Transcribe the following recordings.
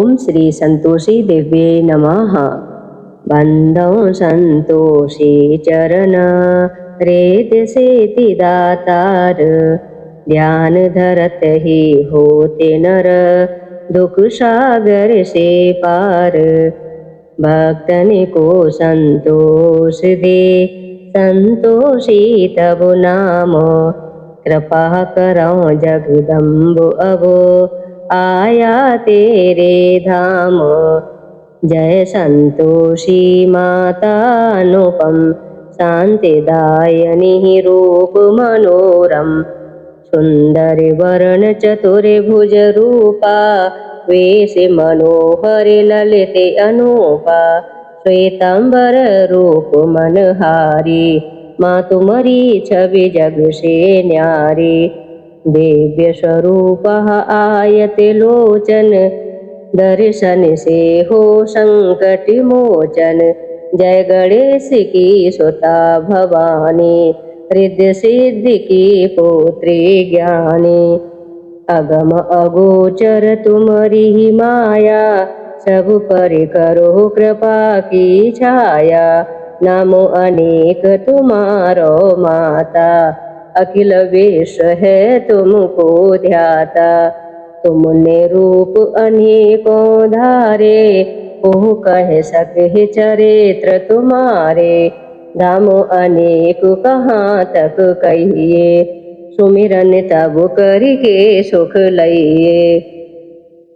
ओम श्री संतोषी देव्ये नमः। बंधौ संतोषी चरण रेत सेति दातार, ध्यान धरत ही होते नर दुख सागर से पार। भक्तन को संतोष दे संतोषी तब नाम, कृपा करो जगदम्ब अब आया तेरे धाम। जय संतोषी माता अनुपम, शांतिदायिनी रूप मनोरम। सुंदर वर्ण चतुर्भुज रूपा, वेश मनोहर ललिते अनूपा। श्वेतांबर रूप मनहारी, माँ तुम्हारी छवि जग से न्यारी। दिव्य स्वरूप आयत लोचन, दर्शन से हो संकट मोचन। जय गणेश की सुता भवानी, रिद्धि सिद्धि की पुत्री ज्ञानी। अगम अगोचर तुम्हारी माया, सब पर करो कृपा की छाया। नामो अनेक तुम्हारो माता, अखिल विश्व है तुमको ध्याता। तुमने रूप अनेकों धारे, ओह कह सके चरित्र तुम्हारे। धामो अनेक कहाँ तक कहिए, सुमिरन तब करके सुख लइए।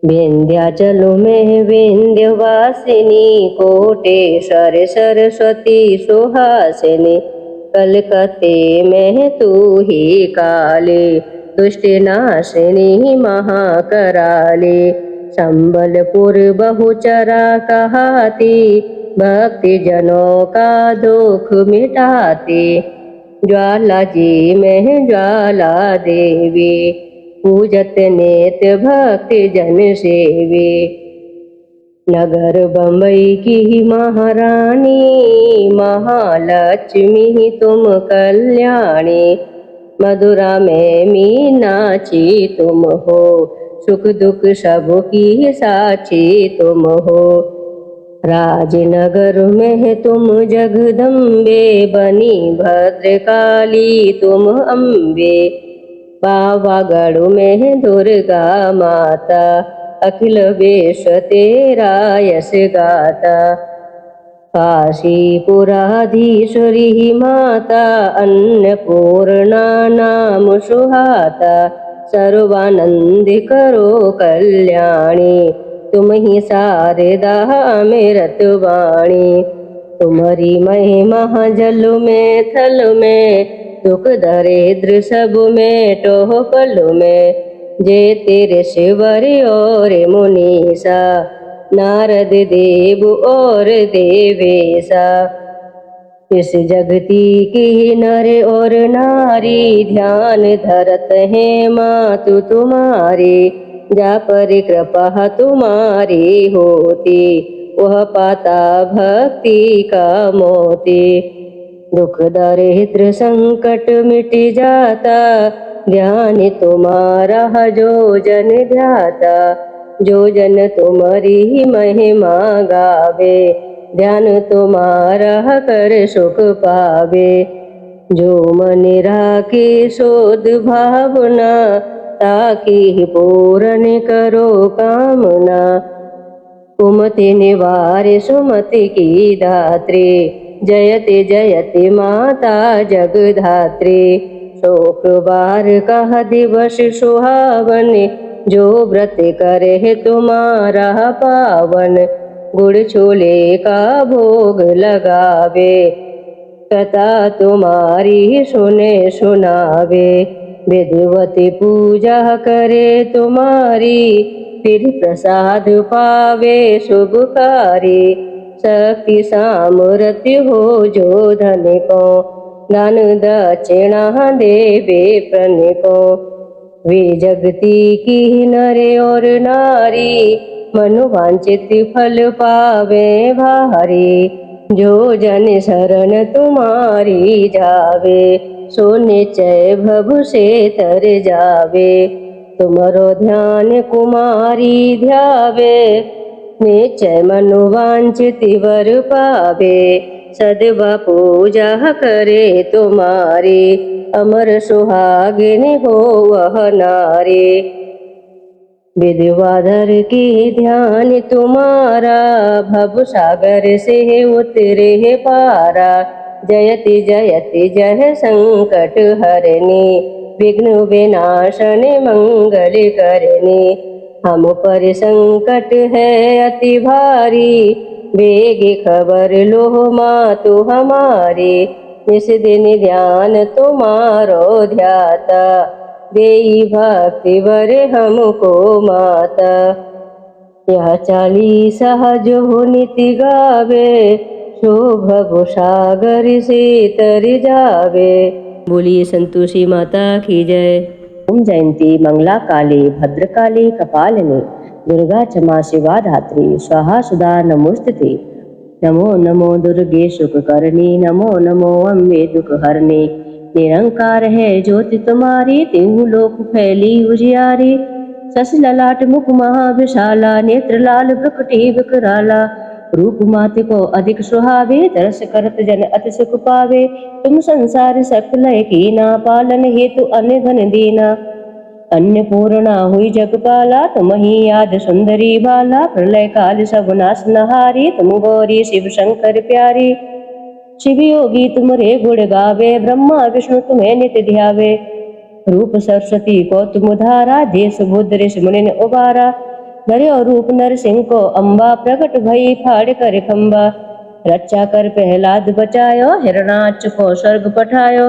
विंध्याचल में विंध्यवासिनी, कोटेश्वर सरस्वती सुहासिनी। कलकत्ते में तू ही काली, दुष्ट नाशिनी महाकराली। संबलपुर बहुचरा कहाती, भक्ति जनों का दुख मिटाती। ज्वाला जी में ज्वाला देवी, पूजत नित्य भक्ति जन सेवी। नगर बम्बई की महारानी, महालक्ष्मी तुम कल्याणी। मधुरा में मीनाक्षी तुम हो, सुख दुख सबकी साक्षी तुम हो। राजनगर में तुम जगदम्बे, बनी भद्रकाली तुम अम्बे। पावागढ़ में दुर्गा माता, अखिल विश्व तेरा यश गाता। काशीपुराधीश्वरी माता, अन्नपूर्णा नाम सुहाता। सर्वानंद करो कल्याणी, तुम ही शारदा अमृत वाणी। तुम्हारी महिमा जल में थल में, दुख दरिद्र सब में टोह पल में। जे तेरे शिवर और मुनीसा, नारद देव और देवेशा। इस जगती की नर और नारी, ध्यान धरत है मातु तुम्हारी। जा पर कृपा तुम्हारी होती, वह पाता भक्ति का मोती। दुख दरिद्र संकट मिट जाता, ध्यान तुम्हारा जो जन ध्याता। जो जन तुम्हारी महिमा गावे, ध्यान तुम्हारा कर सुख पावे। जो मन राखे शोध भावना, ताकि पूर्ण करो कामना। कुमति निवार सुमति की दात्री, जयति जयति माता जगधात्री। शुक्रवार का दिवस सुहावन, जो व्रत करे तुम्हारा पावन। गुड़ छोले का भोग लगावे, कथा तुम्हारी सुने सुनावे। विधिवती पूजा करे तुम्हारी, फिर प्रसाद पावे शुभकारी। शक्ति सामर्थ्य हो जो धन को, दान दक्षिणा देवे प्रण को। वे जगती की नर और नारी, मनोवांछित फल पावे भारी। जो जन शरण तुम्हारी जावे, सो निश्चय भव से तर जावे। तुमरो ध्यान कुमारी ध्यावे, निश्चय मनोवांछित वर पावे। सदवा पूजा करे तुम्हारी, अमर सुहागिनी हो वह नारी। विद्याधर की ध्यान तुम्हारा, भव सागर से उतरे है पारा। जयति जयति जय संकट हरनी, विघ्न विनाशनि मंगल करनी। हम पर संकट है अति भारी, बेगी खबर लो मातु हमारी। निस दिन ध्यान तुम्हारो ध्याता, देई भक्ति वर हमको माता। यह चालीसा जो निति गावे, शोभ सागर से तर जावे। बोलिए संतोषी माता की जय। ओम जयंती मंगला काली भद्रकाली कपालिनी, दुर्गा क्षमा शिवा धात्री, स्वाहा सुधा नमोस्तुते। नमो नमो दुर्गे सुखकरणी, नमो नमो अम्बे दुख हरणी। निरंकार है ज्योति तुम्हारी, तेहु लोक फैली उजियारी। सस ललाट मुख महाविशाला, नेत्र लाल प्रकटी विकराला। रूप माते को अधिक सुहावे, दर्श करत जन अति सुख पावे। तुम संसार सकल कीना, पालन हेतु अन्न धन दीना। अन्नपूर्णा हुई जगपाला, तुम ही याद सुंदरी बाला। प्रलय काल सब नाश नहारी, तुम गौरी शिव शंकर प्यारी। शिव योगी तुमरे गुण गावे, ब्रह्मा विष्णु तुम्हें नित्य ध्यावे। रूप सरस्वती को तुम धारा, देश बुद्ध ऋषि मुनि उबारा। धर्यो रूप नर सिंह को अम्बा, प्रकट भई फाड़ कर खम्बा। रक्षा कर प्रहलाद बचायो, हिरणाक्ष को स्वर्ग पठायो।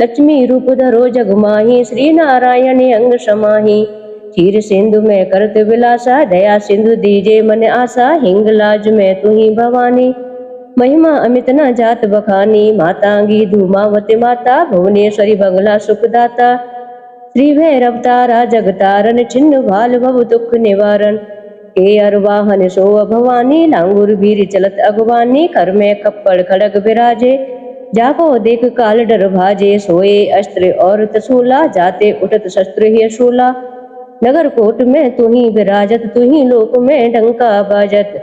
लक्ष्मी रूप धरो जग माही, श्री नारायण अंग समाही। क्षीर सिंधु में करत विलासा, दया सिंधु दीजे मन आशा। हिंगलाज में तू ही भवानी, महिमा अमित न जात बखानी। मातांगी धूमावती माता, भुवनेश्वरी बंगला सुखदाता। श्री भैरव तारा जगतारण, छिन्न भाल भव दुख निवारण। के अरवाहन सो भवानी, लांगुर भीर चलत अगवानी। कर में कप्पड़ खड़ग विराजे, जाको देख काल डर भाजे। सोए अस्त्र और त्रिशूला, जाते उठत शस्त्र ही शूला। नगर कोट में तू ही विराजत, तू ही लोक में डंका बाजत।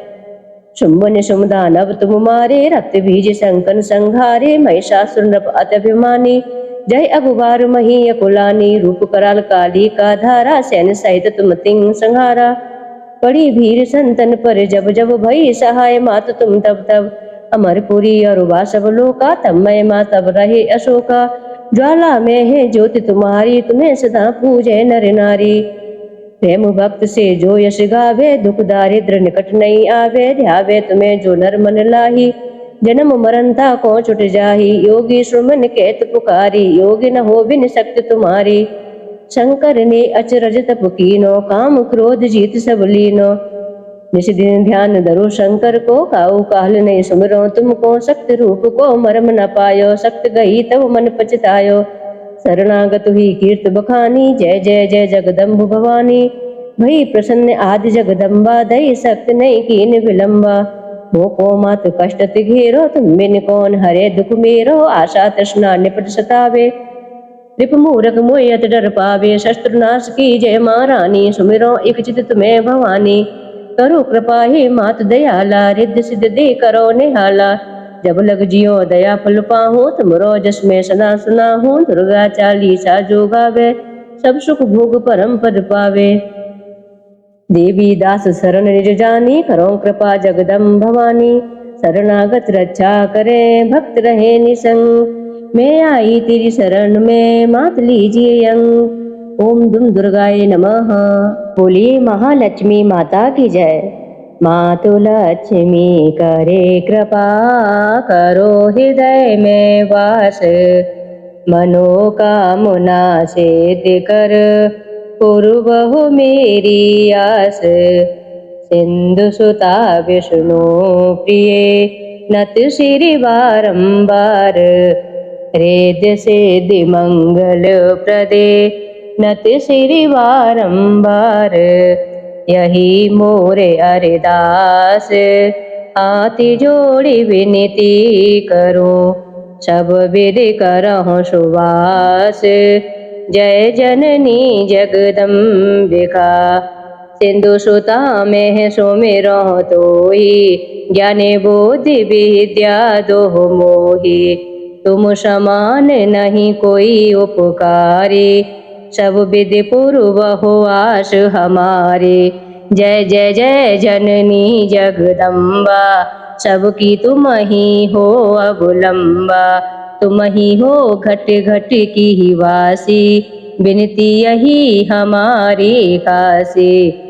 शुंभन शुंभदानव तुम मारे, रक्त बीज संकन संघारे। महिषासुर नृप अत्यभिमानी, जय अगुबार मही अकुलानी। रूप कराल काली का धारा, सैन्य सहित तुम तिंग संहारा। पड़ी भीड़ संतन पर जब जब, भई सहाय मात तुम तब तब। अमरपुरी और सब लोका, तब मैं माँ तब रहे अशोका। ज्वाला में है ज्योति तुम्हारी, तुम्हें सदा पूजे नर नारी। प्रेम भक्त से जो यश गावे, दुख दारिद्र निकट नहीं आवे। ध्यावे तुम्हें जो नर मन लाही, जन्म मरनता को छुट जाही। योगी सुमन कहत पुकारी, योगी न हो बिन शक्ति तुम्हारी। शंकर ने अचरज तप कीनो, काम क्रोध जीत सब लीनो। निस दिन ध्यान धरो शंकर को, काऊ काल नहीं सुमरो तुमको। शक्ति रूप को मरम न पायो, शक्ति गई तब मन पछतायो। शरणागत हुई कीर्त बखानी, जय जय जय जगदम्ब भवानी। भई प्रसन्न आदि जगदम्बा, दई शक्ति नहीं कीन विलंबा। मोको मात कष्ट घेरो, तुम बिन कौन हरे दुख मेरो। आशा तृष्णा निपट सतावे, रिप मूरख मोयत डर पावे। शस्त्र नाश की जय महारानी, सुमिरो एक चित तुम्हें भवानी। करो कृपा ही मात दयाला, रिद्ध सिद्ध दे करो निहाला। जब लग जियो दया फल पाहूं, तुमरो जस में सदा सुना हूँ। दुर्गा चालीसा जो गावे, सब सुख भोग परम पद पावे। देवी दास शरण निज जानी, करो कृपा जगदम भवानी। शरणागत रक्षा करे, भक्त रहे निसंग। मैं आई तेरी शरण में, मात लीजिए अंग। ओम दुम दुर्गाय नमः। बोलिए महालक्ष्मी माता की जय। मातु लक्ष्मी करे कृपा, करो हृदय में वास। मनोकामना सिद्ध कर, पूर्वहु मेरी आस। सिंधु सुता विष्णु प्रिय, नत सिरि बारंबार। हृदय सिद्धि मंगल प्रदे, नत सिरि बारंबार। यही मोरे अरदास, हाथी जोड़ी विनती करो। सब विधि करहु सुवास, जय जननी जगदम्बिका। सिंधु सुता में सुमिरो तोई, ज्ञानी बुद्धि विद्या दोह मोही। तुम समान नहीं कोई उपकारी, सब विधि पूर्व हो आस हमारी। जय जय जय जननी जगदम्बा, सबकी तुम ही हो अवलंबा। तुम ही हो घट घट की ही वासी, विनती यही हमारी काशी।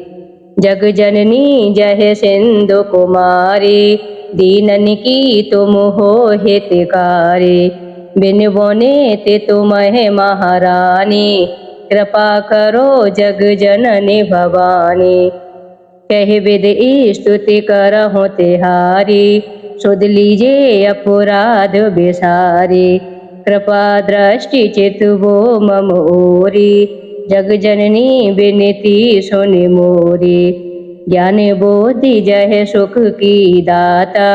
जग जननी जय सिंधु कुमारी, दीनन की तुम हो हितकारी। बिन बोने ते तुम है महारानी, कृपा करो जग जननी भवानी। कह विद स्तुति करहु तिहारी, सुध लीजिए अपराध बिसारी। कृपा दृष्टि चितवो मम ओरी, जग जननी विनती सुनि मोरी। ज्ञान बोधि जय सुख की दाता,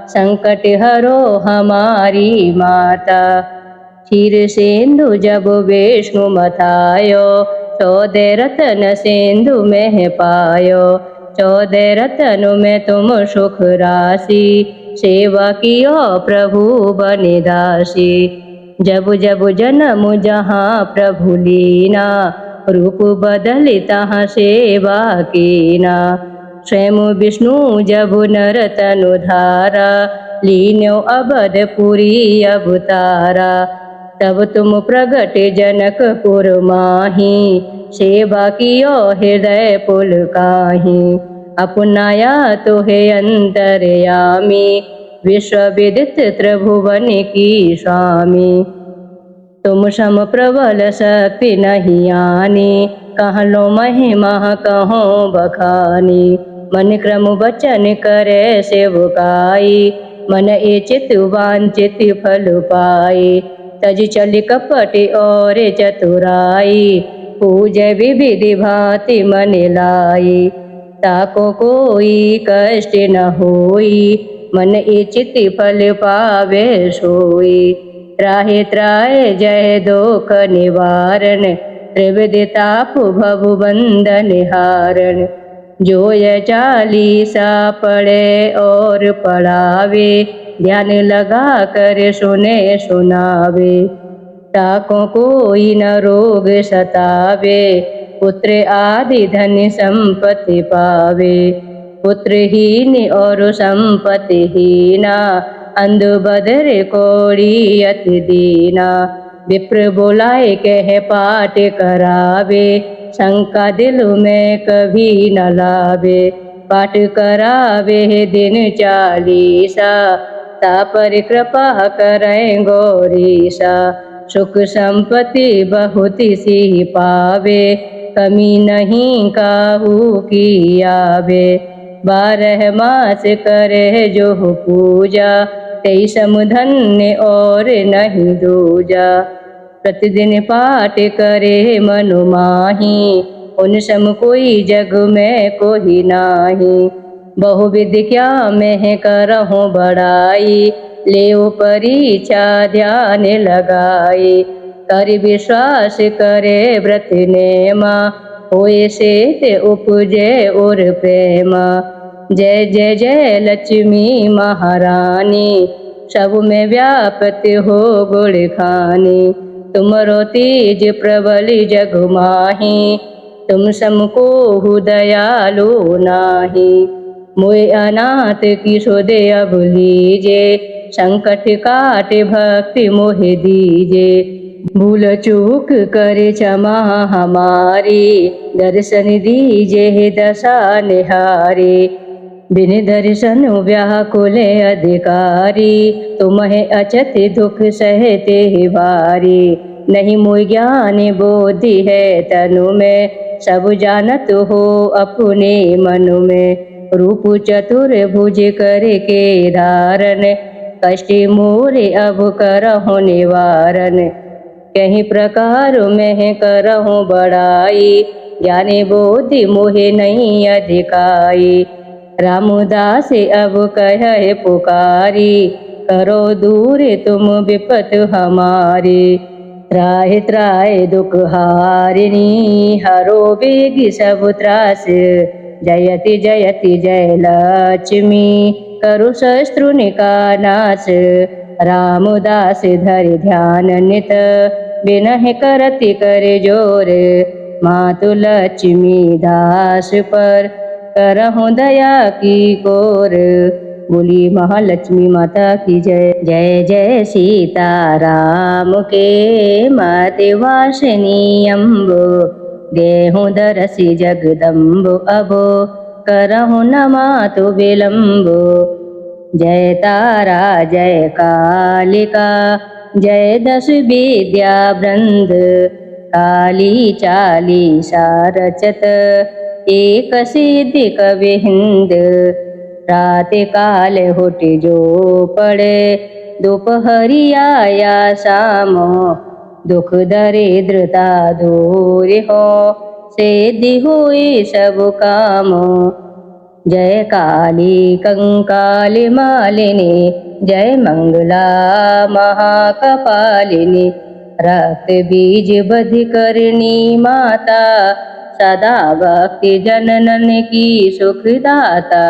संकट हरो हमारी माता। क्षीर सिंधु जब विष्णु मथायो, 14 रतन सिंधु में पायो। 14 रतन में तुम सुख राशि, सेवा कियो प्रभु बनिदासी। जब जब जन्म जहाँ प्रभु लीना, रूप बदल तहाँ सेवा कीना। स्वयं विष्णु जब नर तनु धारा, लीन्यो अवधपुरी अवतारा। तब तुम प्रगट जनकपुर माही, सेवा कियो हृदय पुलकाही। अपनाया तो है अंतर्यामी, विश्व विदित त्रिभुवन की स्वामी। तुम सम प्रबल शक्ति नहीं आनी, कह लो महिमा कहो बखानी। मन क्रम वचन करे सेवकाई, मन ए चित वांछित फल पाई। तज चल कपट और चतुराई, पूजय विविधि भांति मन लाई। ताको कोई कष्ट न होई, मन इचित फल पावे सोई। त्राहि त्राय जय दोख निवारण, त्रिविधि ताप भव बंधन हारण। जो यह चालीसा पढ़े और पढ़ावे, ध्यान लगा कर सुने सुनावे। ताको कोई न रोग सतावे, पुत्र आदि धन संपत्ति पावे। पुत्रहीन और संपत्तिहीना, अंध बदर कोड़ी अति दीना। विप्र बोलाए कह पाठ करावे, शंका दिल में कभी न लावे। पाठ करावे दिन 40, तापर कृपा करें गौरीसा। सुख संपत्ति बहुत सी पावे, कमी नहीं काहू की आवे। 12 मास करे जो पूजा, 23 धन्य और नहीं दूजा। प्रतिदिन पाठ करे मनु माही, उन सम कोई जग में कोई नाही। बहुविध क्या मैं करहूँ बड़ाई, ले परीक्षा ध्यान लगाई। कर विश्वास करे व्रत नेमा, होए से ते उपजे और प्रेमा। जय जय जय लक्ष्मी महारानी, सब में व्यापत हो गुण खानी। तुमरो तेज प्रबल जग माही, तुम समको दयालु नाही। मोय अनाथ की सुध अब लीजे, संकट काट भक्ति मोह दीजे। भूल चूक करे क्षमा हमारी, दर्शन दीजे दशा निहारी। बिन दर्शन व्याकुल अधिकारी, तुम्हें अचत दुख सहते भारी। नहीं मोय ज्ञान बोधि है तनु में, सब जानत हो अपने मनु में। रूप चतुर भुज कर के धारण, कष्ट मोरे अब करहु निवारण। कहीं प्रकार में करहु बड़ाई, ज्ञानी बोधि मोहे नहीं अधिकाई। रामदास अब कह पुकारी, करो दूर तुम विपत हमारी। त्राहि त्राहि दुख हारिणी हरो बेगी सब त्रास जयति जयति जय लक्ष्मी करु शस्त्रु का नाश रामदास धरि ध्यान नित बिनहि करति कर जोर मातु लक्ष्मी दास पर करहु दया की कोर। बोली महालक्ष्मी माता की जय। जय जय सीता राम के माते वासिनी अम्बो देहु दरसी जगदम्बो अबो करहु न मातु विलम्बो। जय तारा जय कालिका जय दश विद्या वृंद काली चालीसा रचत एक सिद्धि कवि हिंद। रात काल होटी जो पड़े दोपहरिया या शाम दुख दरिद्रता दूर हो सिद्धि हुई सब काम। जय काली कंकाली मालिनी जय मंगला महाकपालिनी रक्त बीज बध करनी माता सदा भक्ति जननन की सुखदाता।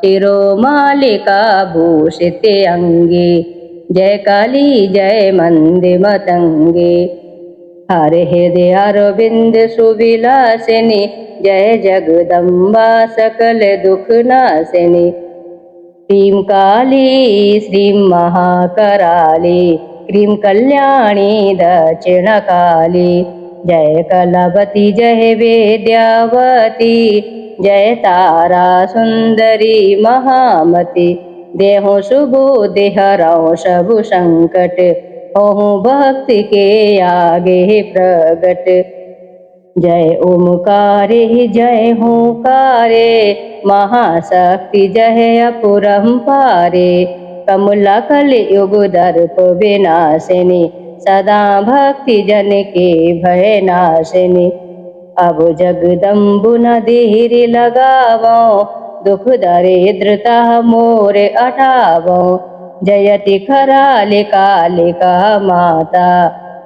शिरोमालिका भूषित अंगे जय काली जय मंदे मतंगे। हर हृदय अरविंद सुविलासिनी जय जगदम्बा सकल दुख नाशिनी। श्रीं काली श्रीं महाकराली क्रीं कल्याणी दक्षिण काली जय कलावती जय वेद्यावती जय तारा सुंदरी महामती। देहो सुबुद्धि हरौ सबु संकट होहु भक्ति के आगे प्रगट। जय ओमकारे जय हुंकारे महाशक्ति जय अपरंपारे। कमला कलयुग दर्प विनाशिनी सदा भक्ति जन के भय नाशिनी। अब जगदम्बु न देर लगावो दुख दरिद्रता मोरे अटावो। जयति कराले कालिका माता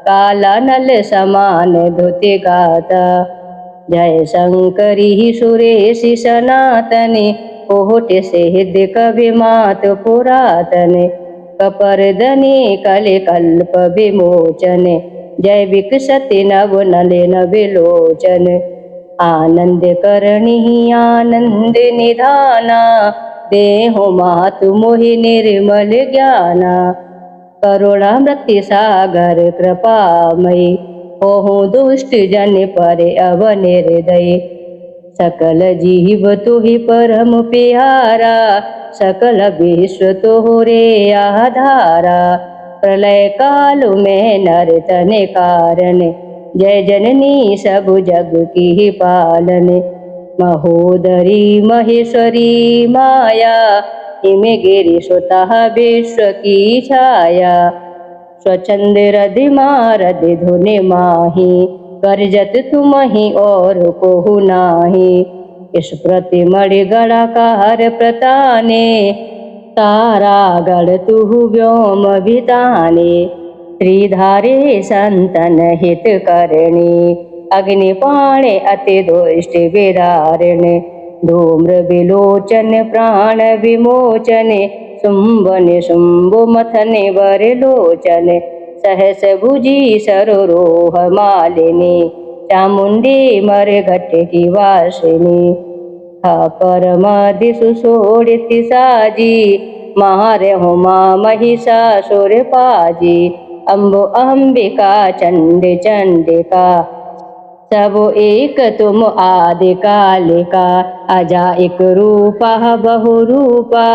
काला नल समान धुति गाता। जय शंकरी सुरेशि सनातनी कोटि सिद्ध कवि मात पुरातन। कपर्दनी कलि कल्प विमोचन जय विकसति नव नलिन विलोचन। आनंद करणी आनंद निधाना देहु मातु मोहि निर्मल ज्ञाना। करुणामृति सागर कृपामयी होहु दुष्ट जन पर अव निर्दयी। सकल जीव तुहि परम प्यारा सकल विश्व तोहरे आधारा। प्रलय काल में नर तन कारण जय जननी सब जग की पालन। महोदरी महेश्वरी माया हिमे गिरि सुतः विश्व की छाया। स्वच्छंद रधि मारधि धुनि माही करजत तुमहि और कोहु नाही। इस प्रति मणि गणाकार प्रताने तारा गढ़ तुहु व्योम विताने। श्रीधारे संतन हित करणी अग्निपाणे अति दुष्ट विदारिणे। धूम्र विलोचन प्राण विमोचन शुंभन शुंभ मथन वर लोचन। सहस भुजी सरोह मालिनी चामुंडी मरघट की वासिनी। हा परमादि सुसोड़िति साजी मारे हुमा महिषासुर पाजी। अम्बो अंबिका चंड चंडिका सब एक तुम आदि कालिका। अजा एक रूपा बहु रूपा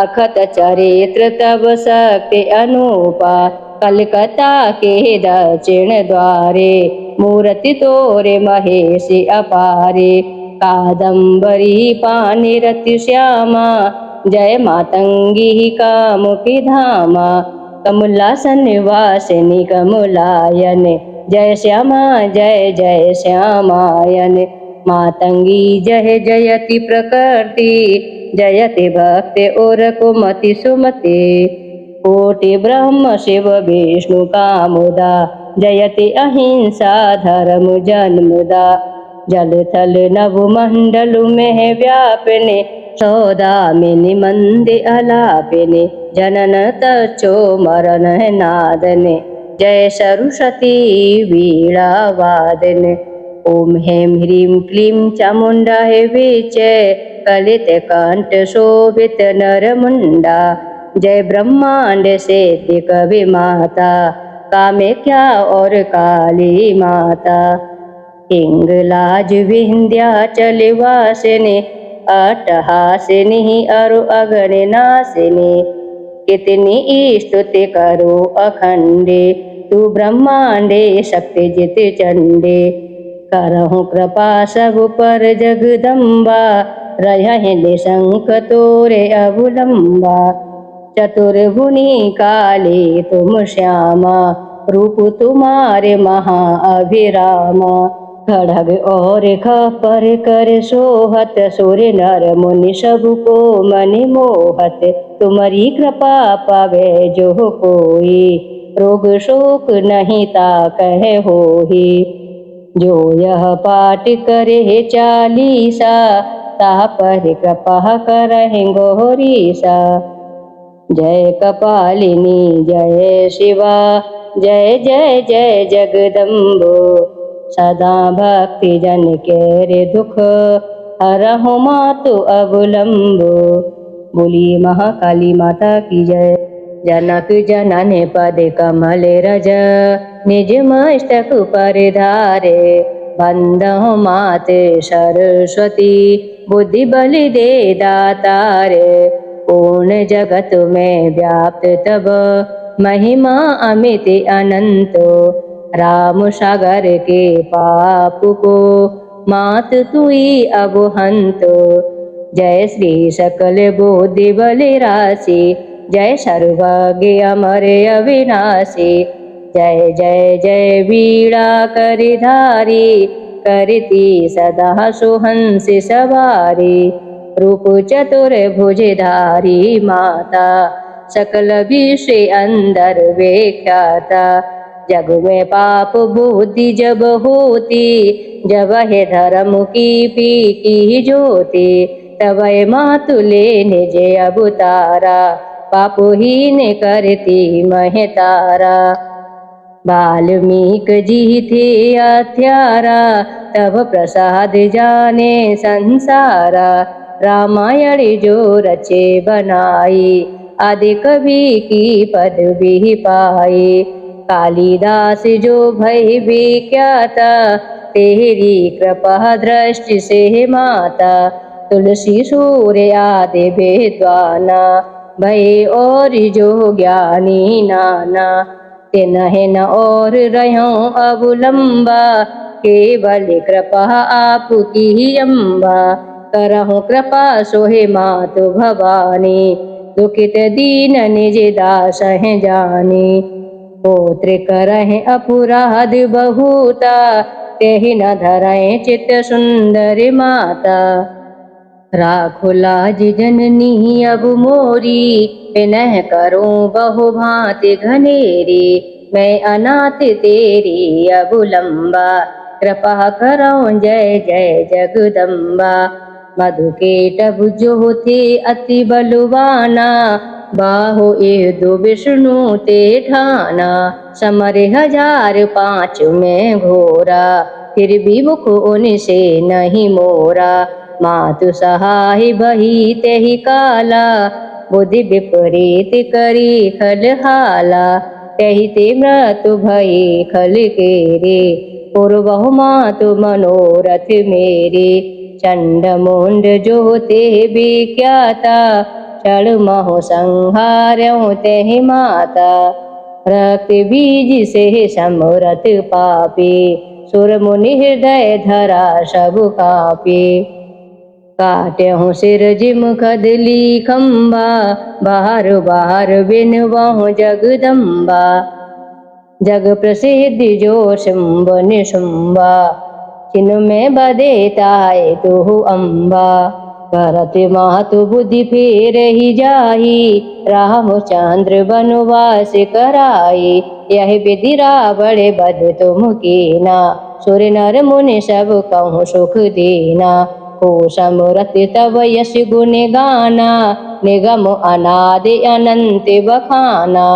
अखत चरित्र तब शक्ति अनूपा। कलकत्ता के दक्षिण द्वारे मूर्ति तोरे महेशी अपारे। कादम्बरी पानी रति श्यामा जय मातंगी कामुकी धामा। कमलासन वासिनी कमलायन जय श्यामा जय जय श्यामायन। मातंगी जय जयति प्रकृति जयति भक्ति और कुमति सुमति। कोटि ब्रह्म शिव विष्णु कामुदा जयति अहिंसा धर्म जन्मदा जल थल नभ मंडल में व्यापने सौदामिनी मंदे अलापिने जनन तचो मरण नादने जय सरस्वती वीणा वादन ओम हेम ह्रीं क्लीं चामुंडा हे विचय कलित कंठ शोभित नर मुंडा जय ब्रह्मांड सिद्धि कवि माता कामेख्या और काली माता हिंगलाज विंध्याचल वासिनी अट्टहासिनी अरु अगणि नासिनी कितनी स्तुति करो अखंडे तू ब्रह्मांडे शक्ति जित चंडे करहु कृपा सब पर जगदम्बा रहहि निशंक तोरे अवलंबा चतुर्भुनि काली तुम श्यामा रूप तुम्हारे महा अभिरामा खड़ग और खपर कर सोहत सूर्य नर मुनि सब को मनि मोहत तुम्हारी कृपा पावे जो कोई रोग शोक नहीं ताकह होही जो यह पाठ करे चालीसा ता पर कृपा करहि गौरीसा जय कपालिनी जय शिवा जय जय जय जगदम्बो सदा भक्ति जन के दुख हरहु मातु अवलंबो। बोली महाकाली माता की जय। जनक जनन पद कमल रज निज मस्तक पर धारे बंदहु मात सरस्वती बुद्धि बलि दे दातारे पूर्ण जगत में व्याप्त तब महिमा अमित अनंतो राम सागर के पाप को मात तुई अब हंतो जय श्री सकल बुद्धि बलि राशि जय सर्वज्ञ अमर अविनाशी जय जय जय वीणा करिधारी करती सदा सुहंस सवारी रूप चतुर्भुजधारी माता सकल विषय अंदर व्याख्याता जग में पाप बुद्धि जब होती जब है धर्म की पी की ज्योति तब मातुले निज अवतारा पापहीन करती महतारा वाल्मीकि जी थे हत्यारा तब प्रसाद जाने संसारा रामायण जो रचे बनाई आदि कवि की पदवी पाई कालिदास जो भय विख्याता तेरी कृपा दृष्टि से माता तुलसी सूर्य आदि विद्वाना भय और जो ज्ञानी नाना तिन्ह न और रहो अवलंबा केवल कृपा आपकी अम्बा करहु कृपा सोहे मातु भवानी दुखित दीन निज दास हैं जानी पुत्र करहि अपराध बहुता तेहि न धरहि चित सुंदर माता राखो लाज जननी अब मोरी विनह करूं बहु भांति घनेरी मैं अनाथ तेरी अवलंबा कृपा करऊं जय जय जगदम्बा मधुकेटभ जो थे अति बलवाना बाहो दो विष्णु ते ठाना समर 1005 में घोरा फिर भी मुख उनसे नहीं मोरा मातु सहाय बही ते ही काला बुद्धि विपरीत करी खल हाला तही ते मृत्यु भई खल केरे पूर्वहु मातु मनोरथ मेरे चंड मुंड जो ते विख्याता चढ़ महो संहार्यों ते माता रक्त बीज से समरथ पापे सुर मुनि हृदय धरा सब कापे काटे हूँ सिर जिम कदली खम्बा बाहर बाहर बिन वहु जगदम्बा जग प्रसिद्ध जो शुंभ निशुंबा चिन्ह में बदे ताए तू अम्बा भरत मातु बुद्धि फेर ही जाही, रामचंद्र वनवास कराई। यह विधि रावण बध तुम कीना, सुर नर मुनि सब कहूँ सुख देना। हो समरथ तब यश गुण गाना, निगम अनादि अनंत बखाना।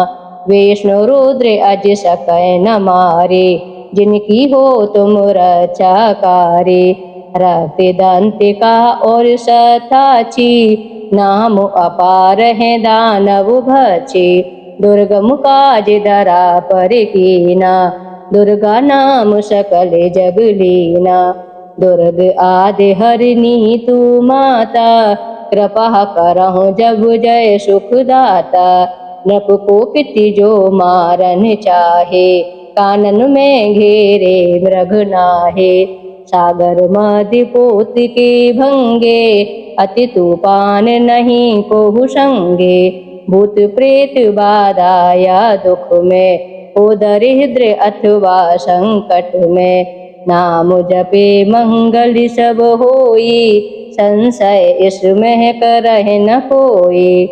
विष्णु रुद्र अज सकै न मारे, जिनकी हो तुम रक्षा कारी। रक्त दंत का और सताची, नाम अपार है दानव भक्षी। दुर्गम काज धरा पर कीना, दुर्गा नाम सकल जग लीना। दुर्ग आदि हरिणी तू माता, कृपा करहु जब जय सुख दाता। नृप को पिति जो मारन चाहे, कानन में घेरे मृग नाहे। सागर मध्य पोत के भंगे, अति तूफान नहीं कोहु संगे। भूत प्रेत बाधाया दुख में, ओ दरिद्र अथवा संकट में। नाम जपे मंगल सब होई, संशय इसमें करह न कोई।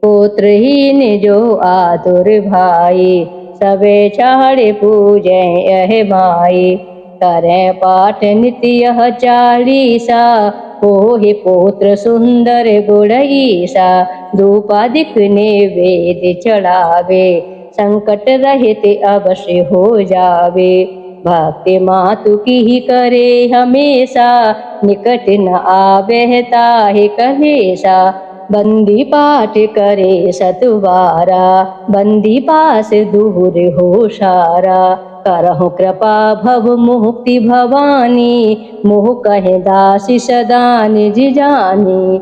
पुत्रहीन जो आतुर भाई, सबे चाड़े पूजे यह माई। करें पाठ नित्य यह चालीसा, होहि पुत्र सुंदर गुण ईसा। धूपादिक नैवेद चढ़ावे, संकट रहित अवश्य हो जावे। भक्ति मातु की ही करे हमेशा, निकट न आवे ताहि कलेसा। बंदी पाठ करे सतवारा, बंदी पास दूर हो सारा। करहु कृपा भव मुक्ति भवानी, मोह कहे दासी सदा निज जानी।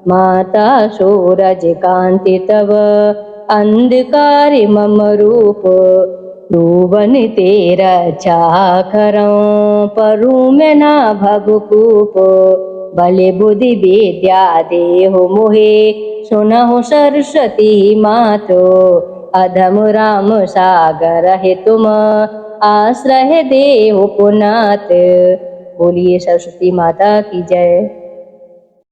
माता सूरज कांति तव, अंधकार मम रूप। डूबन तेरा रक्षा करऊं, परू में ना भवकूप। भले बुद्धि विद्या देहु मोहे, सुनहु सरस्वती मातो। अधम राम सागर है तुम, आश्रय देहु पुनात। बोलिए सरस्वती माता की जय।